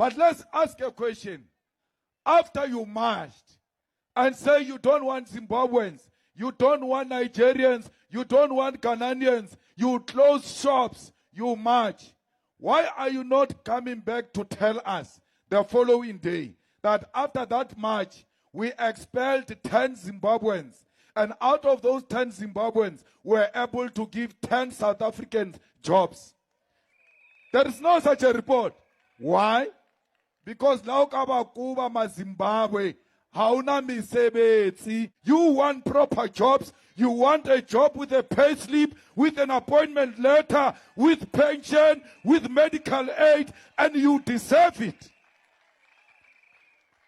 But let's ask a question. After you marched and say you don't want Zimbabweans, you don't want Nigerians, you don't want Ghanaians, you close shops, you march. Why are you not coming back to tell us the following day that after that march, we expelled 10 Zimbabweans, and out of those 10 Zimbabweans, we're able to give 10 South Africans jobs? There is no such a report. Why? Because now Kabakuba ma Zimbabwe, hauna misebetsi. You want proper jobs. You want a job with a pay slip, with an appointment letter, with pension, with medical aid, and you deserve it.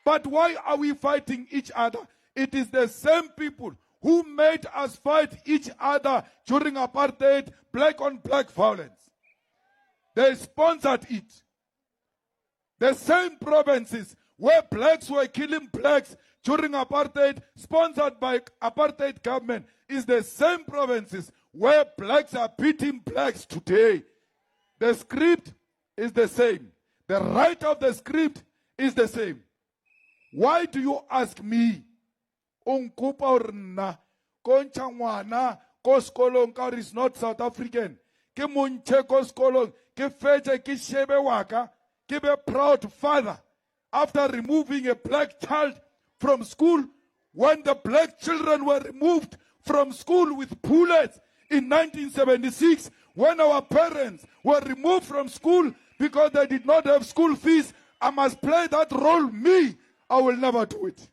But why are we fighting each other? It is the same people who made us fight each other during apartheid, black-on-black violence. They sponsored it. The same provinces where blacks were killing blacks during apartheid, sponsored by apartheid government, is the same provinces where blacks are beating blacks today. The script is the same. The right of the script is the same. Why do you ask me? Onkupa orna, koncha ngwana, ko skolong ka is not South African. Ke monche ko skolong, ke fetche ke shebe waka, ke be proud father. After removing a black child from school, when the black children were removed from school with bullets in 1976, when our parents were removed from school because they did not have school fees, I must play that role. Me, I will never do it.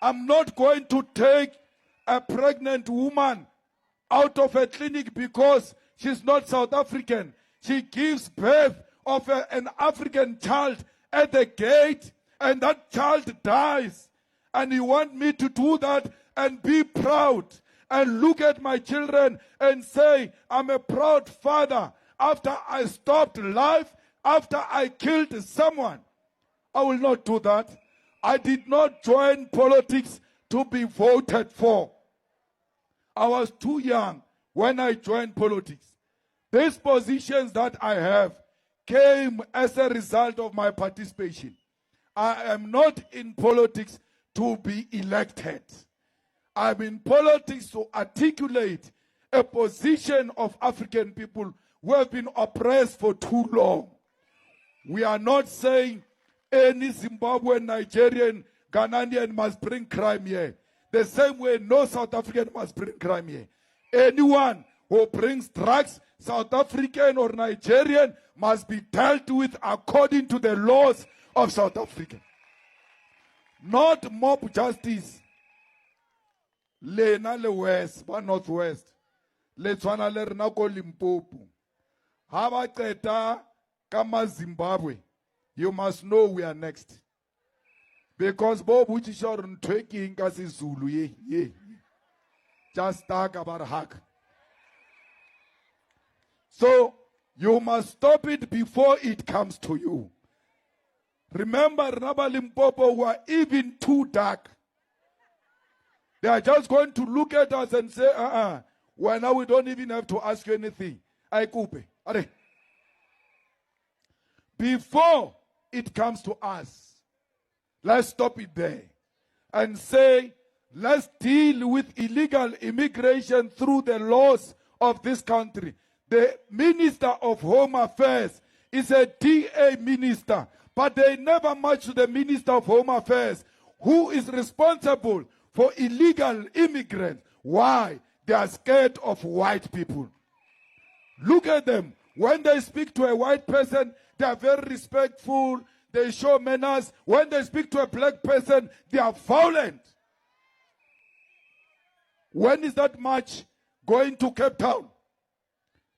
I'm not going to take a pregnant woman out of a clinic because she's not South African. She gives birth of an African child at the gate, and that child dies. And you want me to do that and be proud and look at my children and say, I'm a proud father after I stopped life, after I killed someone? I will not do that. I did not join politics to be voted for. I was too young when I joined politics. These positions that I have came as a result of my participation. I am not in politics to be elected. I'm in politics to articulate a position of African people who have been oppressed for too long. We are not saying any Zimbabwean, Nigerian, Ghanaian must bring crime here. The same way no South African must bring crime here. Anyone who brings drugs, South African or Nigerian, must be dealt with according to the laws of South Africa. Not mob justice. Lena le west, but northwest. Le tshwana le rena ko Limpopo. Ha ba qeta kama Zimbabwe, you must know we are next. Because Bob Uchisha ntweki nka siZulu ye. Just talk about hack. So you must stop it before it comes to you. Remember, Raba Limpopo were even too dark. They are just going to look at us and say, well, now we don't even have to ask you anything. I coupe. Before it comes to us, let's stop it there and say, let's deal with illegal immigration through the laws of this country. The Minister of Home Affairs is a DA minister, but they never match the Minister of Home Affairs, who is responsible for illegal immigrants. Why? They are scared of white people. Look at them. When they speak to a white person, they are very respectful. They show manners. When they speak to a black person, they are violent. When is that march going to Cape Town?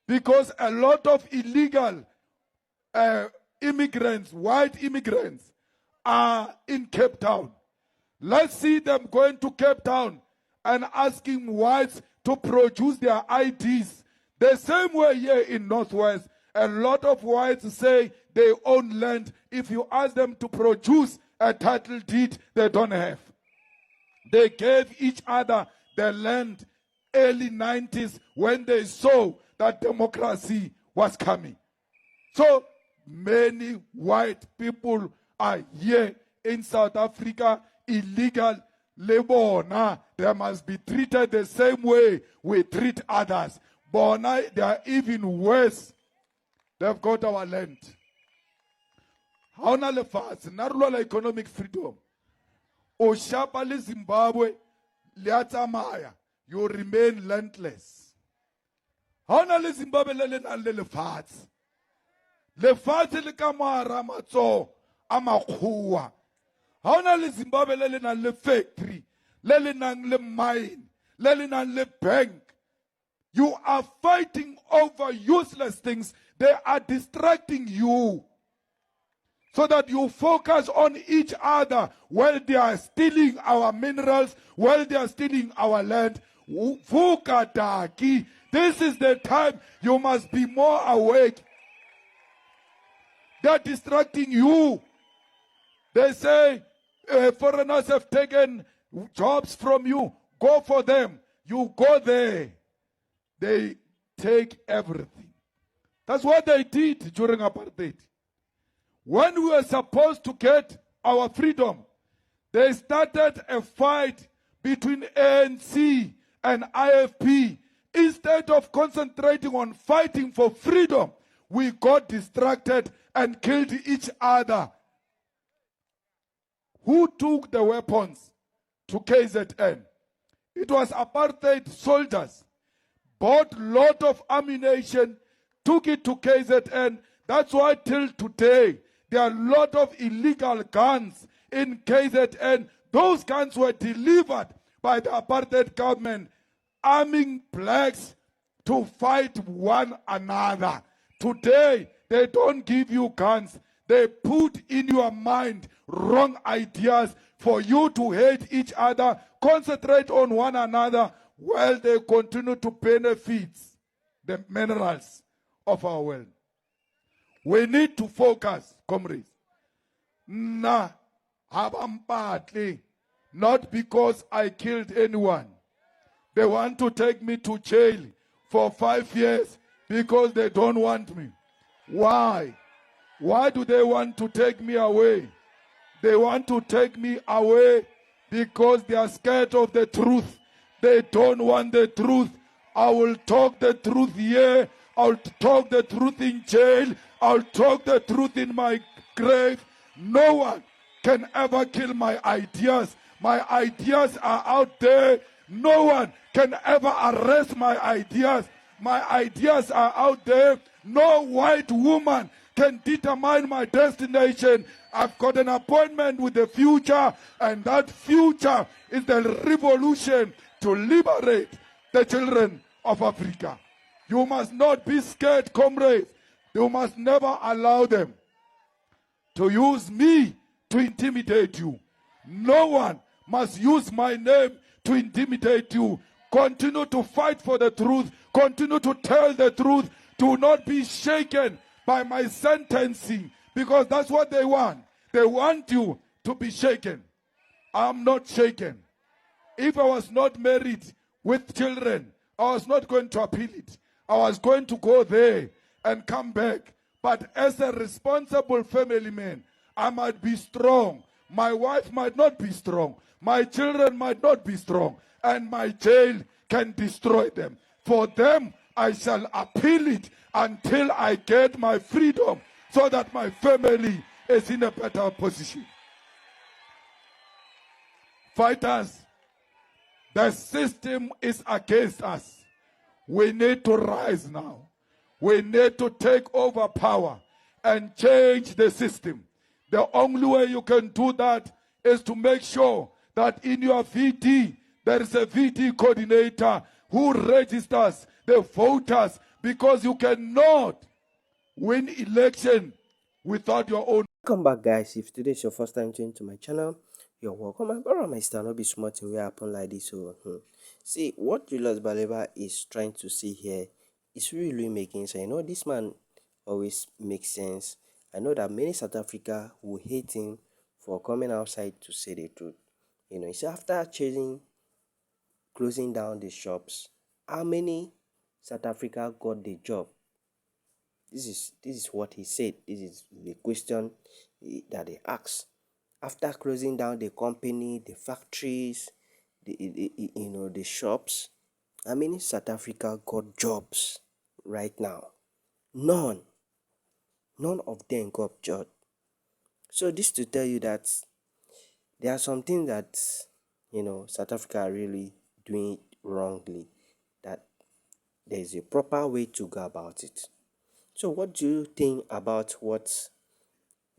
Because a lot of illegal immigrants, white immigrants, are in Cape Town. Let's see them going to Cape Town and asking whites to produce their IDs. The same way here in Northwest, a lot of whites say they own land. If you ask them to produce a title deed, they don't have. They gave each other the land early 90s when they saw that democracy was coming. So many white people are here in South Africa, illegal labor. They must be treated the same way we treat others. Bona, they are even worse. They've got our land. How na lefatshe na re lwela economic freedom. O shapa le Zimbabwe le a tsamaya, you remain landless. How na le Zimbabwe le nang le lefatshe. Lefatshe le ka mara matsoho a makgowa. How na le Zimbabwe le nang le factory, le nang le mine, le nang le bank. You are fighting over useless things. They are distracting you so that you focus on each other while they are stealing our minerals, while they are stealing our land. Vukataki. This is the time you must be more awake. They are distracting you. They say foreigners have taken jobs from you. Go for them. You go there. They take everything. That's what they did during apartheid. When we were supposed to get our freedom, they started a fight between ANC and IFP. Instead of concentrating on fighting for freedom, we got distracted and killed each other. Who took the weapons to KZN? It was apartheid soldiers. Bought lot of ammunition, took it to KZN. That's why till today, there are a lot of illegal guns in KZN. Those guns were delivered by the apartheid government, arming blacks to fight one another. Today, they don't give you guns. They put in your mind wrong ideas for you to hate each other, concentrate on one another, while they continue to benefit the minerals of our world. We need to focus, comrades. Habampatli, not because I killed anyone. They want to take me to jail for 5 years because they don't want me. Why? Why do they want to take me away? They want to take me away because they are scared of the truth. They don't want the truth. I will talk the truth here. I'll talk the truth in jail. I'll talk the truth in my grave. No one can ever kill my ideas. My ideas are out there. No one can ever arrest my ideas. My ideas are out there. No white woman can determine my destination. I've got an appointment with the future, and that future is the revolution to liberate the children of Africa. You must not be scared, comrades. You must never allow them to use me to intimidate you. No one must use my name to intimidate you. Continue to fight for the truth. Continue to tell the truth. Do not be shaken by my sentencing, because that's what they want. They want you to be shaken. I'm not shaken. If I was not married with children, I was not going to appeal it. I was going to go there and come back. But as a responsible family man, I might be strong. My wife might not be strong. My children might not be strong. And my jail can destroy them. For them, I shall appeal it until I get my freedom, so that my family is in a better position. Fighters, the system is against us. We need to rise now. We need to take over power and change the system. The only way you can do that is to make sure that in your VT, there is a VT coordinator who registers the voters, because you cannot win election without your own. Welcome back, guys. If today is your first time tuning to my channel, you're welcome. My brother, my sister, not be smart in way happen like this. So see what Julius Malema is trying to see here is really making sense. I know this man always makes sense. I know that many South Africa will hate him for coming outside to say the truth. You know, it's after closing down the shops, how many South Africa got the job? This is what he said. This is the question that they asked. After closing down the company, the factories, the shops, how many South Africa got jobs right now? None of them got jobs. So this to tell you that there are some things that South Africa are really doing wrongly, that there is a proper way to go about it. So what do you think about what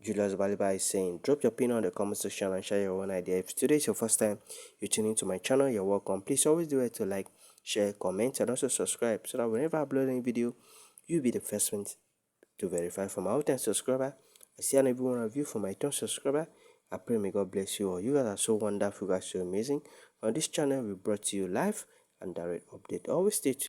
Julius Baliba is saying? Drop your opinion in the comment section and share your own idea. If today is your first time you're tuning into my channel, you're welcome. Please always do it to like, share, comment, and also subscribe, so that whenever I upload any video, you'll be the first one to verify. For my all-time subscriber, I see every one of you. For my 10th subscriber, I pray may God bless you all. You guys are so wonderful, guys, so amazing. On this channel, we brought to you live and direct update. Always stay tuned.